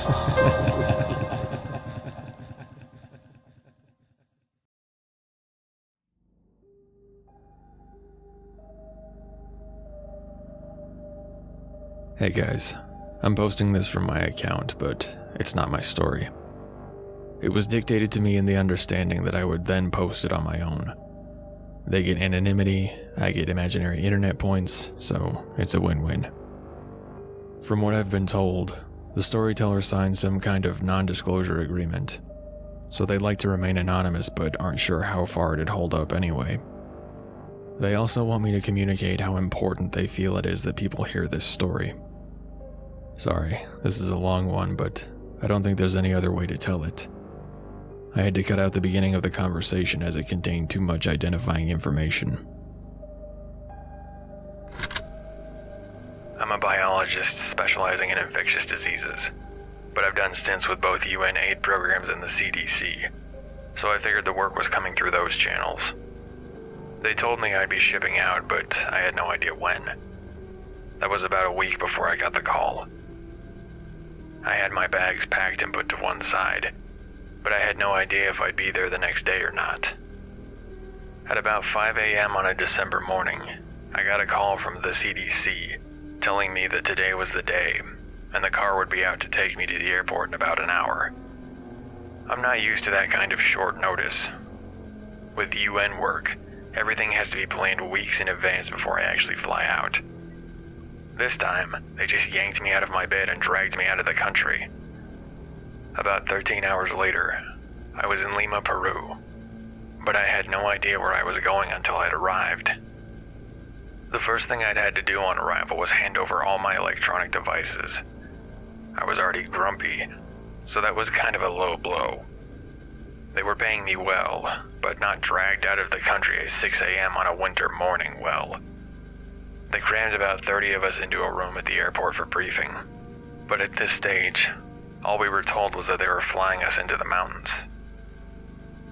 Hey guys, I'm posting this from my account, but it's not my story. It was dictated to me in the understanding that I would then post it on my own. They get anonymity, I get imaginary internet points, so it's a win-win. From what I've been told, the storyteller signed some kind of non-disclosure agreement, so they'd like to remain anonymous but aren't sure how far it'd hold up anyway. They also want me to communicate how important they feel it is that people hear this story. Sorry, this is a long one, but I don't think there's any other way to tell it. I had to cut out the beginning of the conversation as it contained too much identifying information. I'm a biologist specializing in infectious diseases, but I've done stints with both UN aid programs and the CDC, so I figured the work was coming through those channels. They told me I'd be shipping out, but I had no idea when. That was about a week before I got the call. I had my bags packed and put to one side, but I had no idea if I'd be there the next day or not. At about 5 a.m. on a December morning, I got a call from the CDC telling me that today was the day, and the car would be out to take me to the airport in about an hour. I'm not used to that kind of short notice. With UN work, everything has to be planned weeks in advance before I actually fly out. This time, they just yanked me out of my bed and dragged me out of the country. About 13 hours later, I was in Lima, Peru, but I had no idea where I was going until I'd arrived. The first thing I'd had to do on arrival was hand over all my electronic devices. I was already grumpy, so that was kind of a low blow. They were paying me well, but not dragged out of the country at 6 a.m. on a winter morning well. They crammed about 30 of us into a room at the airport for briefing, but at this stage, all we were told was that they were flying us into the mountains.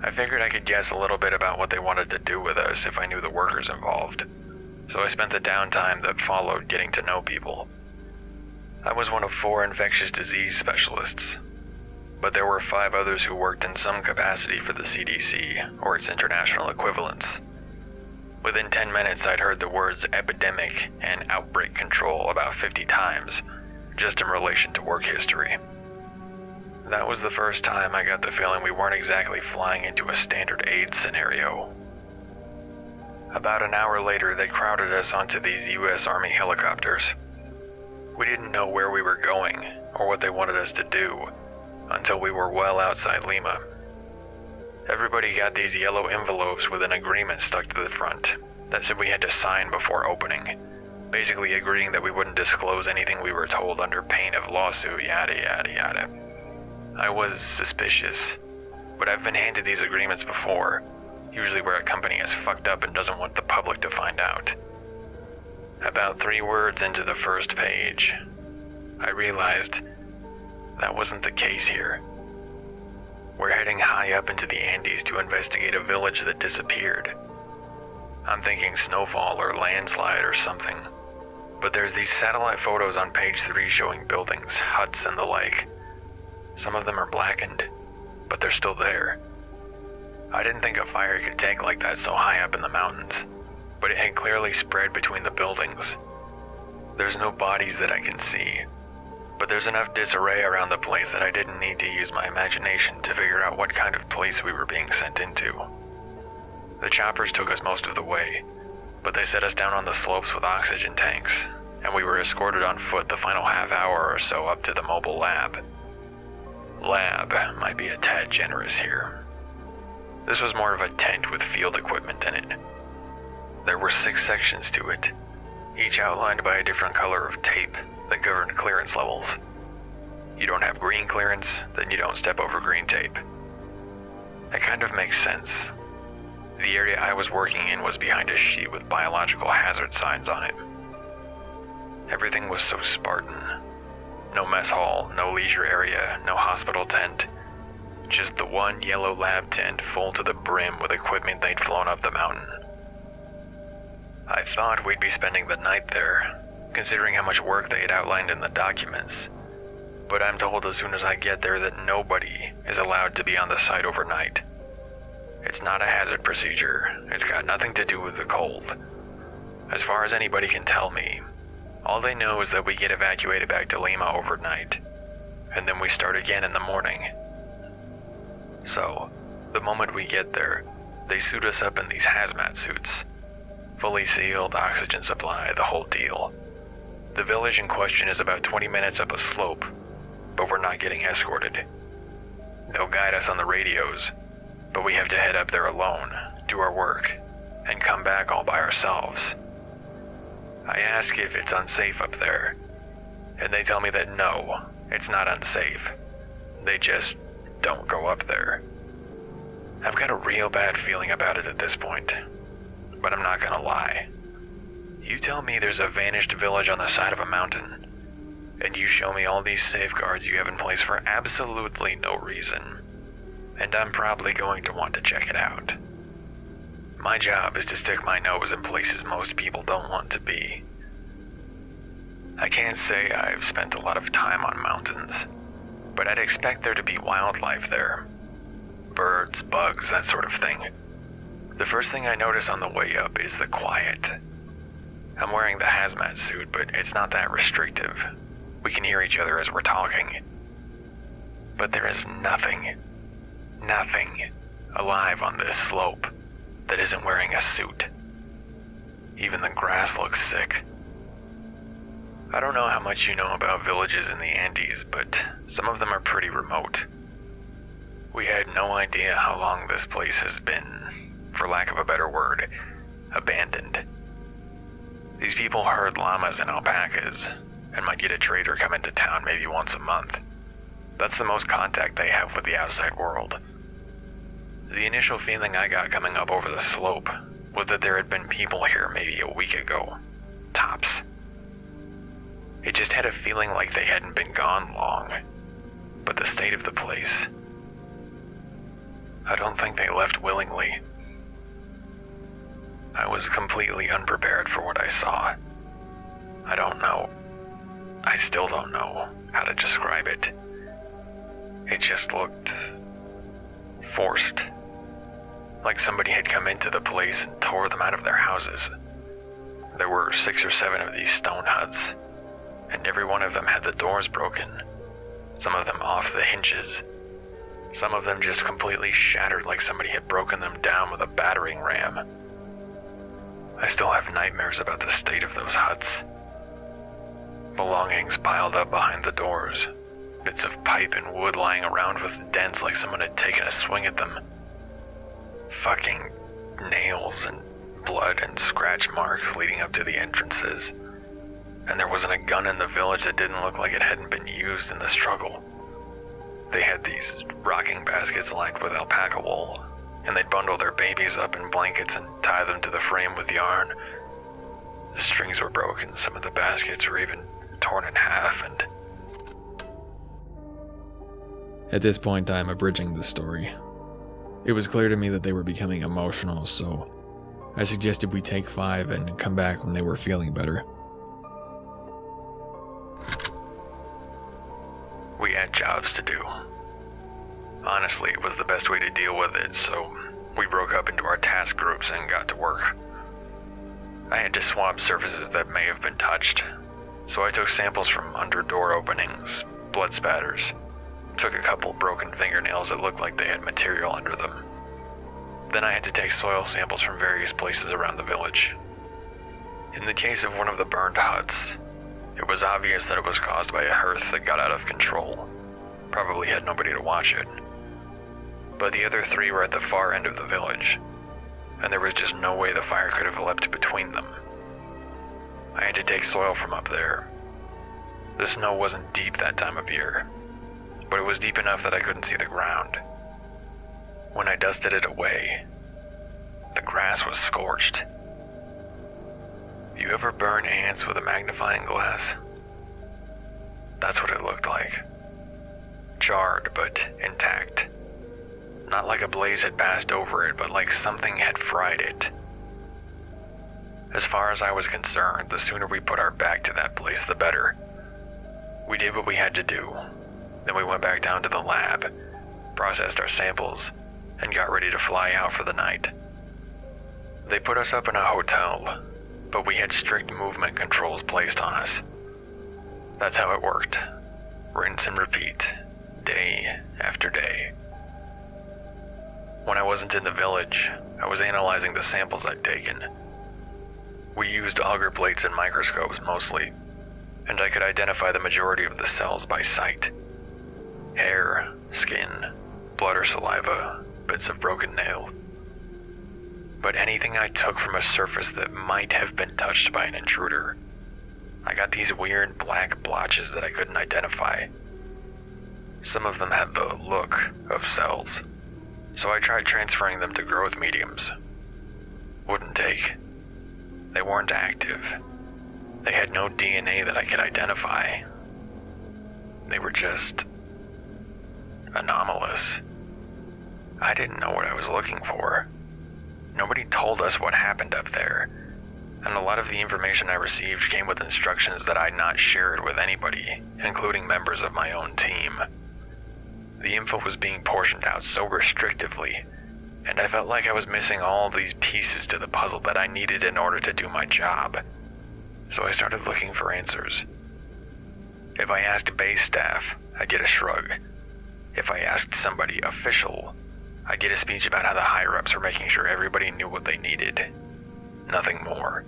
I figured I could guess a little bit about what they wanted to do with us if I knew the workers involved, so I spent the downtime that followed getting to know people. I was one of 4 infectious disease specialists, but there were 5 others who worked in some capacity for the CDC or its international equivalents. Within 10 minutes, I'd heard the words epidemic and outbreak control about 50 times, just in relation to work history. That was the first time I got the feeling we weren't exactly flying into a standard aid scenario. About an hour later, they crowded us onto these US Army helicopters. We didn't know where we were going or what they wanted us to do until we were well outside Lima. Everybody got these yellow envelopes with an agreement stuck to the front that said we had to sign before opening, basically agreeing that we wouldn't disclose anything we were told under pain of lawsuit, yada yada yada. I was suspicious, but I've been handed these agreements before, usually where a company has fucked up and doesn't want the public to find out. About 3 words into the first page, I realized that wasn't the case here. We're heading high up into the Andes to investigate a village that disappeared. I'm thinking snowfall or landslide or something, but there's these satellite photos on page 3 showing buildings, huts, and the like. Some of them are blackened, but they're still there. I didn't think a fire could take like that so high up in the mountains, but it had clearly spread between the buildings. There's no bodies that I can see, but there's enough disarray around the place that I didn't need to use my imagination to figure out what kind of place we were being sent into. The choppers took us most of the way, but they set us down on the slopes with oxygen tanks, and we were escorted on foot the final half hour or so up to the mobile lab. Lab might be a tad generous here. This was more of a tent with field equipment in it. There were 6 sections to it, each outlined by a different color of tape that governed clearance levels. You don't have green clearance, then you don't step over green tape. That kind of makes sense. The area I was working in was behind a sheet with biological hazard signs on it. Everything was so Spartan. No mess hall, no leisure area, no hospital tent. Just the one yellow lab tent full to the brim with equipment they'd flown up the mountain. I thought we'd be spending the night there, considering how much work they had outlined in the documents. but I'm told as soon as I get there that nobody is allowed to be on the site overnight. It's not a hazard procedure. It's got nothing to do with the cold. As far as anybody can tell me, all they know is that we get evacuated back to Lima overnight, and then we start again in the morning. So, the moment we get there, they suit us up in these hazmat suits. Fully sealed, oxygen supply, the whole deal. The village in question is about 20 minutes up a slope, but we're not getting escorted. They'll guide us on the radios, but we have to head up there alone, do our work, and come back all by ourselves. I ask if it's unsafe up there, and they tell me that no, it's not unsafe. They just don't go up there. I've got a real bad feeling about it at this point, but I'm not gonna lie. You tell me there's a vanished village on the side of a mountain, and you show me all these safeguards you have in place for absolutely no reason, and I'm probably going to want to check it out. My job is to stick my nose in places most people don't want to be. I can't say I've spent a lot of time on mountains, but I'd expect there to be wildlife there. Birds, bugs, that sort of thing. The first thing I notice on the way up is the quiet. I'm wearing the hazmat suit, but it's not that restrictive. We can hear each other as we're talking. But there is nothing alive on this slope that isn't wearing a suit. Even the grass looks sick. I don't know how much you know about villages in the Andes, but some of them are pretty remote. We had no idea how long this place has been, for lack of a better word, abandoned. These people herd llamas and alpacas, and might get a trader come into town maybe once a month. That's the most contact they have with the outside world. The initial feeling I got coming up over the slope was that there had been people here maybe a week ago, tops. It just had a feeling like they hadn't been gone long, but the state of the place, I don't think they left willingly. I was completely unprepared for what I saw. I still don't know how to describe it. It just looked forced. Like somebody had come into the place and tore them out of their houses. There were 6 or 7 of these stone huts, and every one of them had the doors broken, some of them off the hinges, some of them just completely shattered like somebody had broken them down with a battering ram. I still have nightmares about the state of those huts. Belongings piled up behind the doors, bits of pipe and wood lying around with dents like someone had taken a swing at them. Fucking nails and blood and scratch marks leading up to the entrances. And there wasn't a gun in the village that didn't look like it hadn't been used in the struggle. They had these rocking baskets lined with alpaca wool, and they'd bundle their babies up in blankets and tie them to the frame with yarn. The strings were broken, some of the baskets were even torn in half, and... At this point, I'm abridging the story. It was clear to me that they were becoming emotional, so I suggested we take 5 and come back when they were feeling better. We had jobs to do. Honestly, it was the best way to deal with it, so we broke up into our task groups and got to work. I had to swab surfaces that may have been touched, so I took samples from under door openings, blood spatters, took a couple broken fingernails that looked like they had material under them. Then I had to take soil samples from various places around the village. In the case of one of the burned huts, it was obvious that it was caused by a hearth that got out of control. Probably had nobody to watch it. But the other 3 were at the far end of the village, and there was just no way the fire could have leapt between them. I had to take soil from up there. The snow wasn't deep that time of year, but it was deep enough that I couldn't see the ground. When I dusted it away, the grass was scorched. You ever burn ants with a magnifying glass? That's what it looked like. Charred, but intact. Not like a blaze had passed over it, but like something had fried it. As far as I was concerned, the sooner we put our back to that place, the better. We did what we had to do, Then we went back down to the lab, processed our samples, and got ready to fly out for the night. They put us up in a hotel, but we had strict movement controls placed on us. That's how it worked. Rinse and repeat, day after day. When I wasn't in the village, I was analyzing the samples I'd taken. We used auger plates and microscopes mostly, and I could identify the majority of the cells by sight. Hair, skin, blood or saliva, bits of broken nail. But anything I took from a surface that might have been touched by an intruder, I got these weird black blotches that I couldn't identify. Some of them had the look of cells, so I tried transferring them to growth mediums. Wouldn't take. They weren't active. They had no DNA that I could identify. They were just anomalous. I didn't know what I was looking for. Nobody told us what happened up there, and a lot of the information I received came with instructions that I'd not shared with anybody, including members of my own team. The info was being portioned out so restrictively, and I felt like I was missing all these pieces to the puzzle that I needed in order to do my job. So I started looking for answers. If I asked base staff, I'd get a shrug. If I asked somebody official, I'd get a speech about how the higher-ups were making sure everybody knew what they needed. Nothing more.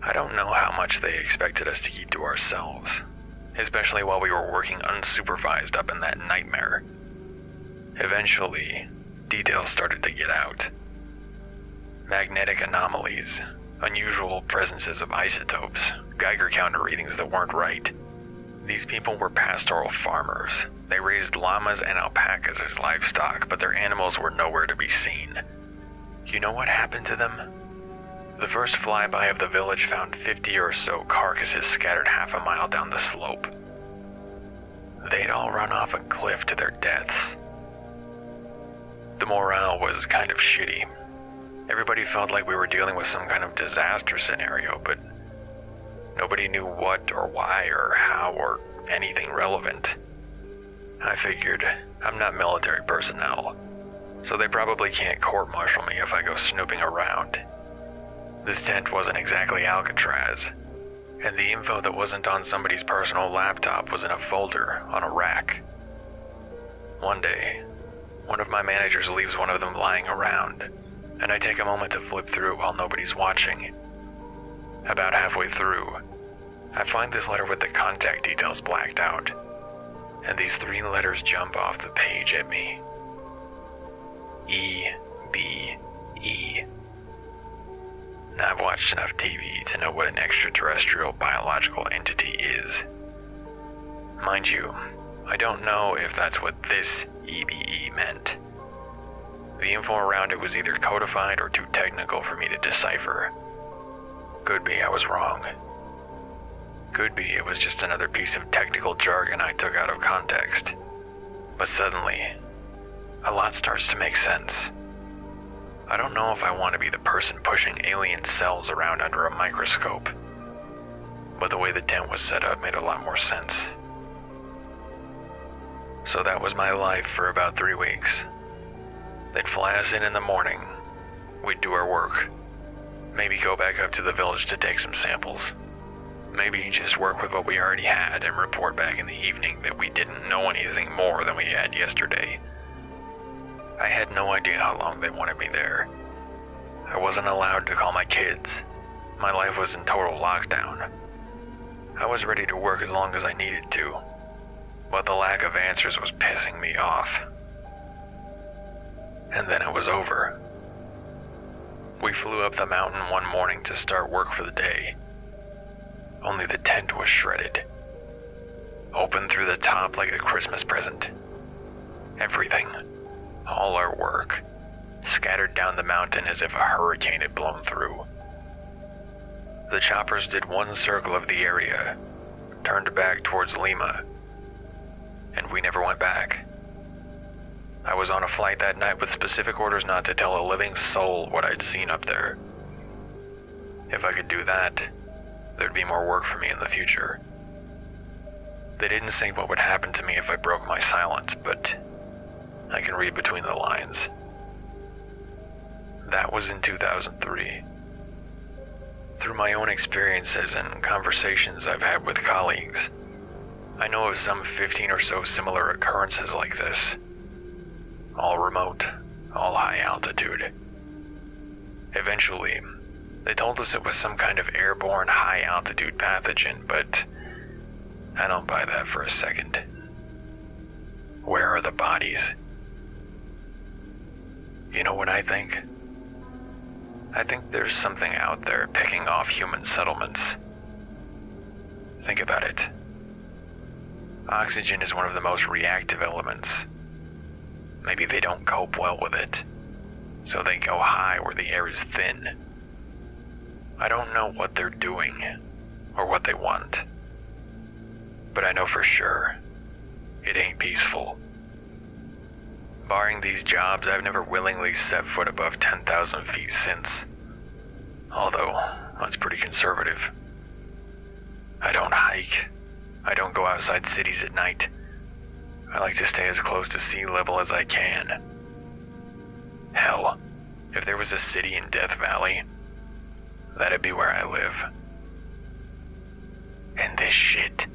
I don't know how much they expected us to keep to ourselves, especially while we were working unsupervised up in that nightmare. Eventually, details started to get out. Magnetic anomalies, unusual presences of isotopes, Geiger counter readings that weren't right. These people were pastoral farmers. They raised llamas and alpacas as livestock, but their animals were nowhere to be seen. You know what happened to them? The first flyby of the village found 50 or so carcasses scattered half a mile down the slope. They'd all run off a cliff to their deaths. The morale was kind of shitty. Everybody felt like we were dealing with some kind of disaster scenario, but nobody knew what or why or how or anything relevant. I figured, I'm not military personnel, so they probably can't court-martial me if I go snooping around. This tent wasn't exactly Alcatraz, and the info that wasn't on somebody's personal laptop was in a folder on a rack. One day, one of my managers leaves one of them lying around, and I take a moment to flip through while nobody's watching. About halfway through, I find this letter with the contact details blacked out, and these 3 letters jump off the page at me. E-B-E. Now, I've watched enough TV to know what an extraterrestrial biological entity is. Mind you, I don't know if that's what this EBE meant. The info around it was either codified or too technical for me to decipher. Could be I was wrong. Could be it was just another piece of technical jargon I took out of context. But suddenly, a lot starts to make sense. I don't know if I want to be the person pushing alien cells around under a microscope, but the way the tent was set up made a lot more sense. So that was my life for about 3 weeks. They'd fly us in the morning, we'd do our work, maybe go back up to the village to take some samples, maybe just work with what we already had and report back in the evening that we didn't know anything more than we had yesterday. I had no idea how long they wanted me there. I wasn't allowed to call my kids. My life was in total lockdown. I was ready to work as long as I needed to, but the lack of answers was pissing me off. And then it was over. We flew up the mountain one morning to start work for the day. Only the tent was shredded. Open through the top like a Christmas present. Everything, all our work, scattered down the mountain as if a hurricane had blown through. The choppers did one circle of the area, turned back towards Lima, and we never went back. I was on a flight that night with specific orders not to tell a living soul what I'd seen up there. If I could do that, there'd be more work for me in the future. They didn't say what would happen to me if I broke my silence, but I can read between the lines. That was in 2003. Through my own experiences and conversations I've had with colleagues, I know of some 15 or so similar occurrences like this. All remote, all high altitude. Eventually, they told us it was some kind of airborne high altitude pathogen, but I don't buy that for a second. Where are the bodies? You know what I think? I think there's something out there picking off human settlements. Think about it. Oxygen is one of the most reactive elements. Maybe they don't cope well with it, so they go high where the air is thin. I don't know what they're doing, or what they want. But I know for sure, it ain't peaceful. Barring these jobs, I've never willingly set foot above 10,000 feet since. Although, that's pretty conservative. I don't hike. I don't go outside cities at night. I like to stay as close to sea level as I can. Hell, if there was a city in Death Valley, that'd be where I live. And this shit